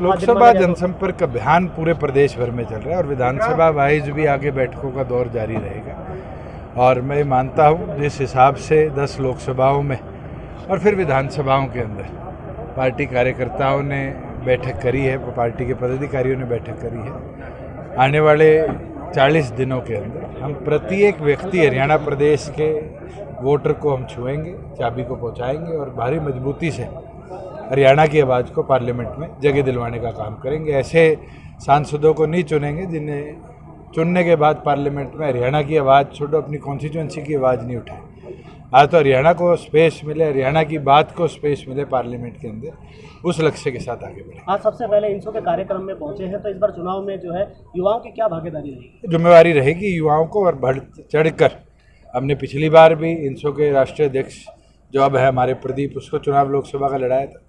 लोकसभा जनसंपर्क अभियान पूरे प्रदेश भर में चल रहा है और विधानसभा वाइज भी आगे बैठकों का दौर जारी रहेगा। और मैं मानता हूँ जिस हिसाब से 10 लोकसभाओं में और फिर विधानसभाओं के अंदर पार्टी कार्यकर्ताओं ने बैठक करी है, पार्टी के पदाधिकारियों ने बैठक करी है, आने वाले 40 दिनों के अंदर हम प्रत्येक व्यक्ति हरियाणा प्रदेश के वोटर को हम छुएंगे, चाबी को पहुंचाएंगे और भारी मजबूती से हरियाणा की आवाज़ को पार्लियामेंट में जगह दिलवाने का काम करेंगे। ऐसे सांसदों को नहीं चुनेंगे जिन्हें चुनने के बाद पार्लियामेंट में हरियाणा की आवाज़ छोड़ो अपनी कॉन्स्टिट्यूंसी की आवाज़ नहीं उठाए। आज तो हरियाणा को स्पेस मिले, हरियाणा की बात को स्पेस मिले पार्लियामेंट के अंदर, उस लक्ष्य के साथ आगे बढ़े। आज सबसे पहले इंसो के कार्यक्रम में पहुंचे हैं, तो इस बार चुनाव में जो है युवाओं की क्या भागीदारी रहेगी? जिम्मेवारी रहेगी युवाओं को और बढ़ चढ़कर। हमने पिछली बार भी इंसो के राष्ट्रीय अध्यक्ष जो अब है हमारे प्रदीप, उसको चुनाव लोकसभा का लड़ाया था।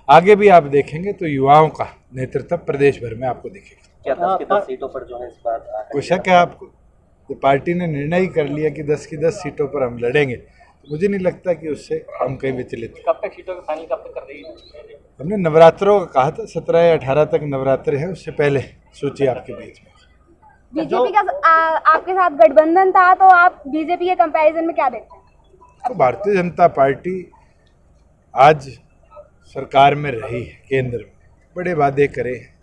आगे भी आप देखेंगे तो युवाओं का नेतृत्व प्रदेश भर में आपको दिखेगा। क्या 10 की 10 सीटों पर जो है इस बार कोई शक है आपको? तो पार्टी ने निर्णय ही कर लिया कि 10 की 10 सीटों पर हम लड़ेंगे, तो मुझे नहीं लगता कि उससे हम कहीं विचलित। कब तक सीटों का फाइनल कब तक कर देगी? हमने नवरात्रों का कहा था, 17 या 18 तक नवरात्र है, उससे पहले सूची आपके बीच में। बीजेपी का आपके साथ गठबंधन था, तो आप बीजेपी के कंपैरिजन में क्या देखते हैं? तो भारतीय जनता पार्टी आज सरकार में रही है, केंद्र में बड़े वादे करे हैं,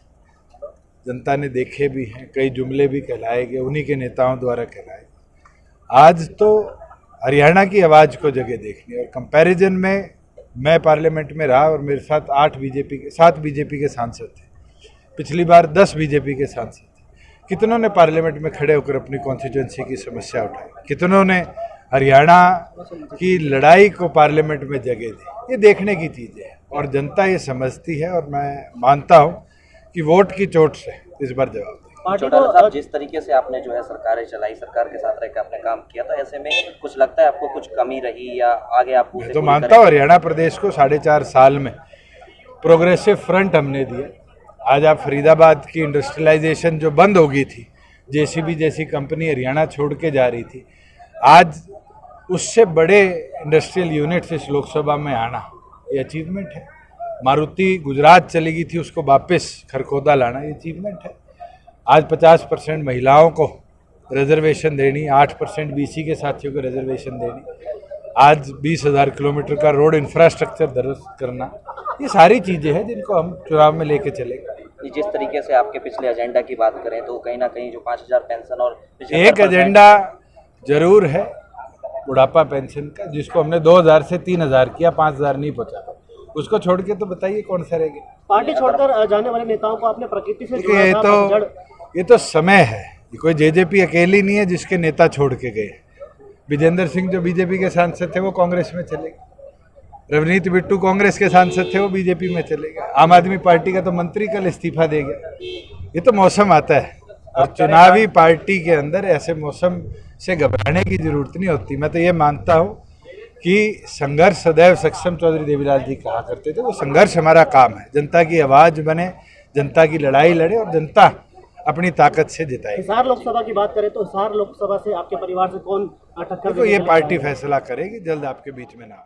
जनता ने देखे भी हैं, कई जुमले भी कहलाए गए, उन्हीं के नेताओं द्वारा कहलाए। आज तो हरियाणा की आवाज़ को जगह देखनी और कंपैरिजन में मैं पार्लियामेंट में रहा और मेरे साथ 7 बीजेपी के सांसद थे, पिछली बार 10 बीजेपी के सांसद थे। कितनों ने पार्लियामेंट में खड़े होकर अपनी कॉन्स्टिट्यूंसी की समस्या उठाई, कितनों ने हरियाणा की लड़ाई को पार्लियामेंट में जगह दी। ये देखने की चीज़ें हैं और जनता ये समझती है और मैं मानता हूँ कि वोट की चोट से इस बार जवाब देंगे। चौटाला साहब, जिस तरीके से आपने जो है सरकारें चलाई, सरकार के साथ रहकर आपने काम किया, तो ऐसे में कुछ लगता है आपको कुछ कमी रही या आगे आप मैं तो मानता हूँ हरियाणा प्रदेश को 4.5 साल में प्रोग्रेसिव फ्रंट हमने दिया। आज आप फरीदाबाद की इंडस्ट्रियलाइजेशन जो बंद हो गई थी, जेसीबी जैसी कंपनी हरियाणा छोड़ के जा रही थी, आज उससे बड़े इंडस्ट्रियल यूनिट्स इस लोकसभा में आना ये अचीवमेंट है। मारुति गुजरात चली गई थी, उसको वापस खरखोदा लाना ये अचीवमेंट है। आज 50% महिलाओं को रिजर्वेशन देनी, 8% बीसी के साथियों को रिजर्वेशन देनी, आज 20,000 किलोमीटर का रोड इंफ्रास्ट्रक्चर दुरुस्त करना, ये सारी चीज़ें हैं जिनको हम चुनाव में लेके चलेंगे। जिस तरीके से आपके पिछले एजेंडा की बात करें तो कहीं ना कहीं जो 5,000 पेंशन और एक एजेंडा जरूर है बुढ़ापा पेंशन का, जिसको हमने 2,000 से 3,000 किया, 5,000 नहीं पहुँचा। उसको छोड़ के तो बताइए कौन सा रहेगा? पार्टी छोड़कर जाने वाले नेताओं को आपने प्रकृति से ये तो समय है, ये कोई जेजेपी अकेली नहीं है जिसके नेता छोड़ के गए। विजेंद्र सिंह जो बीजेपी के सांसद थे वो कांग्रेस में चले गए, रवनीत बिट्टू कांग्रेस के सांसद थे वो बीजेपी में चले गए, आम आदमी पार्टी का तो मंत्री कल इस्तीफा दे गया। ये तो मौसम आता है और चुनावी पार्टी के अंदर ऐसे मौसम से घबराने की जरूरत नहीं होती। मैं तो ये मानता हूँ कि संघर्ष सदैव सक्षम चौधरी देवीलाल जी कहा करते थे, वो संघर्ष हमारा काम है। जनता की आवाज़ बने, जनता की लड़ाई लड़े और जनता अपनी ताकत से जिताए। हिसार लोकसभा की बात करें तो हिसार लोकसभा से आपके परिवार से कौन टक्कर? देखो ये पार्टी फैसला करेगी, जल्द आपके बीच में ना।